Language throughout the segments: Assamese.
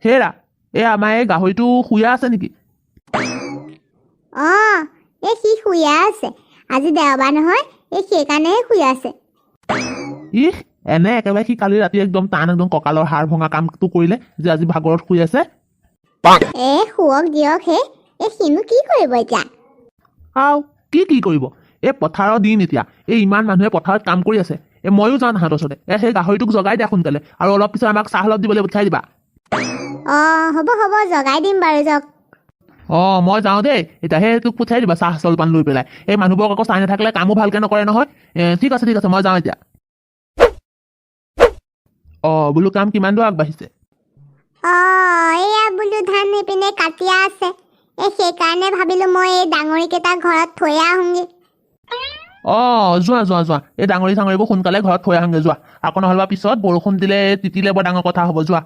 হেৰা আমাৰ এই গাহৰিটো শুয়া আছে নেকি? সি শুয়া আছে। আজি দেওবাৰ নহয়, সেইকাৰণেহে শুয়া আছে। এনে একেবাৰে সি কালি ৰাতি একদম টান একদম কঁকালৰ হাড় ভঙা কামটো কৰিলে যে আজি ভাগৰত শুই আছে। শুৱক দিয়ক সিনো কি কৰিব এতিয়া? কি কৰিব? এই পথাৰৰ দিন এতিয়া, ইমান মানুহে পথাৰত কাম কৰি আছে। ময়ো যাওঁ তাহাঁতৰ ওচৰতে। সেই গাহৰিটোক জগাই দিয়া সোনকালে, আৰু অলপ পিছত আমাক চাহ অলপ দিবলৈ পঠিয়াই দিবা। হ'ব জগাই দিম বাৰু, যাওক। মই যাওঁ দেই। এতিয়া সেই তোক পঠিয়াই দিবা চাহ জলপান লৈ পেলাই। এই মানুহবোৰক আকৌ চাই নাথাকিলে কামো ভালকে নকৰে নহয়। ঠিক আছে মই যাওঁ এতিয়া। বোলো কাম কিমান দূৰ আগবাঢ়িছে? এয়া বোলো ধান এইপিনে কাটিয়া আছে। সেইকাৰণে ভাবিলো মই এই ডাঙৰিকেইটা ঘৰত থৈ আহোঁগে। যোৱা। এই ডাঙৰি চাঙৰিবোৰ সোনকালে ঘৰত থৈ আহোঁগে, যোৱা। আকৌ নহ'লে পিছত বৰষুণ দিলে তিতিলে বৰ ডাঙৰ কথা হ'ব, যোৱা।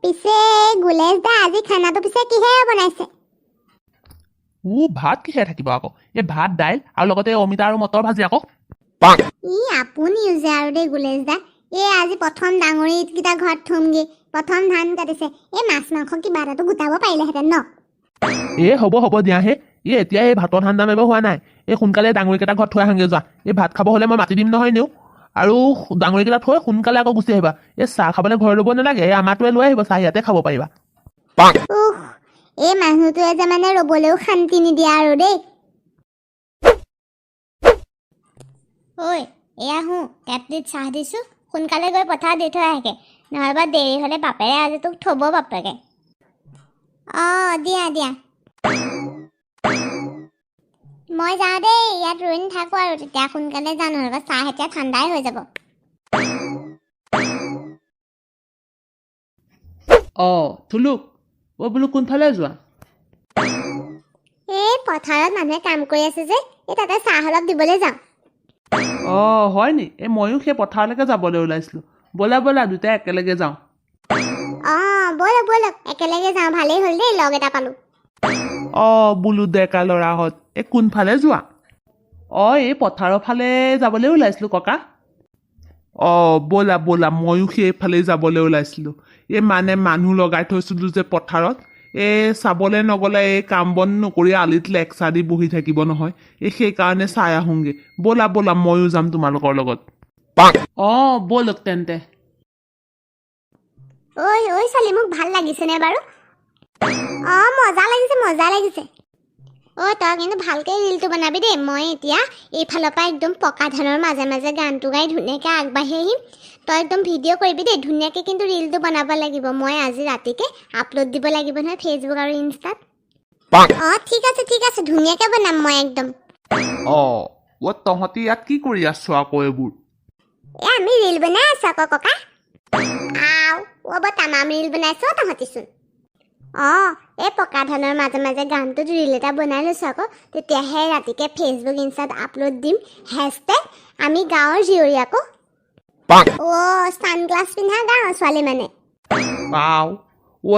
পিছে গুলেশ দা, আজি খানাটো পিছে কিহেৰে বনাইছে? ভাত কিহে থাকিব আকৌ? এই ভাত দাইল আৰু লগতে অমিতা আৰু মটৰ ভাজি আকৌ। আপুনিও যে আৰু দেই গুলেশ দা। আজি প্ৰথম ডাঙৰিকেইটা ঘৰত থমগে, প্ৰথম ধান কাটিছে। মাছ মাংস কিবা এটাতো গোটাব পাৰিলেহেঁতেন ন? হ'ব দিয়া এতিয়া এই ভাতৰ ধান্দা মাৰিব হোৱা নাই। সোনকালে ডাঙৰিকেইটা ঘৰত থৈ আহোঁগে, যোৱা। ভাত খাব হ'লে মই মাতি দিম নহয় এনেও। আৰু ডাঙৰিকেইটা থৈ সোনকালে আকৌ গুচি আহিবা। চাহ খাবলৈ ঘৰ ল'ব নালাগে, আমাৰটোৱে লৈ আহিব চাহ, ইয়াতে খাব পাৰিবা। মানুহটোৱে যে মানে ৰ'বলৈও শান্তি নিদিয়ে আৰু দেই। কেটলিত চাহ দিছো, সোনকালে গৈ পথাৰত দি থৈ আহেগে, নহ'বা দেৰি হ'লে বাপেৰে আজি তোক থব বাপেকে। দিয়া মই যাওঁ দেই, ইয়াত ৰৈ নাথাকো আৰু। তেতিয়া সোনকালে যাওঁ, নহ'বা চাহ এতিয়া ঠাণ্ডাই হৈ যাব। থুলুক বোলো কোনফালে যোৱা? পথাৰত মানুহে কাম কৰি আছে যে, তাতে চাহ অলপ দিবলৈ যাওঁ। হয় নি? ময়ো সেই পথাৰলৈকে যাবলৈ ওলাইছিলো। ব'লা দুটাই একেলগে যাওঁ। ব'লক একেলগে যাওঁ, ভালেই হ'ল দেই, লগ এটা পালো। বোলো ডেকা ল'ৰাহঁত কোনফালে যোৱা? এই পথাৰৰ ফালে যাবলৈ ওলাইছিলো ককা। ব'লা ময়ো সেইফালে যাবলৈ ওলাইছিলো। মানে মানুহ লগাই থৈছিলো যে পথাৰত, চাবলৈ নগ'লে কাম বন নকৰি আলিত লেকচা দি বহি থাকিব নহয়। সেইকাৰণে চাই আহোঁগে। ব'লা ময়ো যাম তোমালোকৰ লগত। ব'লক তেন্তে। ছোৱালী, মোক ভাল লাগিছেনে বাৰু? মজা লাগিছে। তই কিন্তু ভালকে ৰিলটো বনাবি দেই। মই এতিয়া এইফালৰ পৰা একদম পকা ধানৰ মাজে মাজে গানটো গাই ধুনীয়াকে আগবাঢ়ি আহিম। তই একদম ভিডিঅ' কৰিবি দেই, ধুনীয়াকে কিন্তু ৰিলটো বনাব লাগিব। মই আজি ৰাতিকে আপলোড দিব লাগিব নহয় ফেচবুক আৰু ইনষ্টাত। ঠিক আছে ধুনীয়াকে বনাম মই একদম। তহঁতি ইয়াত কি কৰি আছ আকৌ এইবোৰ? আমি ৰিল বনাই আছো আকৌ ককা। বৰ তামাম ৰিল বনাইছ তহঁতিচোন। পকা ধানৰ মাজে মাজে গানটোত ৰিল এটা বনাই লৈছো আকৌ। তেতিয়াহে ৰাতিকে ফেচবুক ইনষ্টাত আপলোড দিম। হেছটেগ আমি গাঁৱৰ জীয়ৰী আকৌ। ছানগ্লাছ পিন্ধা গাঁৱৰ ছোৱালী মানে।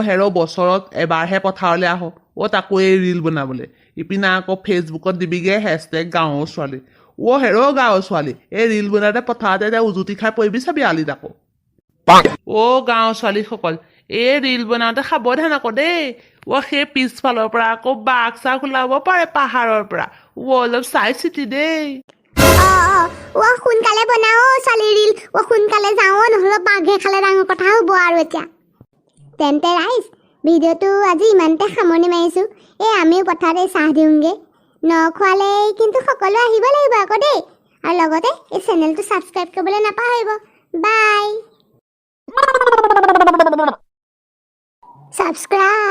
হেৰ বছৰত এবাৰহে পথাৰলৈ আহ, তাকো এই ৰিল বনাবলৈ। ইপিনে আকৌ ফেচবুকত দিবিগে হেছটেগ গাঁৱৰ ছোৱালী। হেৰ গাঁৱৰ ছোৱালী, এই ৰিল বনাওঁতে পথাৰতে এতিয়া উজুতি খাই পৰিবি চাবি আলিত আকৌ। গাঁৱৰ ছোৱালীসকল, এই ৰিল বনাওঁতে সাৱধান আকৌ দেই। সেই পিছফালৰ পৰা আকৌ বাঘ চাঘ ওলাব পাৰে পাহাৰৰ পৰা। অলপ চাই চিতি দেই। সোনকালে বনাও ছোৱালী ৰিল। সোনকালে যাওঁ, নহ'লে বাঘে খালে ডাঙৰ কথা হ'ব আৰু এতিয়া। তেন্তে ৰাইজ, ভিডিঅ'টো আজি ইমানতে সামৰণি মাৰিছো। আমিও পথাৰতে চাহ দিওঁগে। নখোৱালে কিন্তু সকলো আহিব লাগিব আকৌ দেই। আৰু লগতে এই চেনেলটো ছাবস্ক্ৰাইব কৰিবলৈ নাপাহৰিব। বাই। ছাবস্ক্ৰাইব।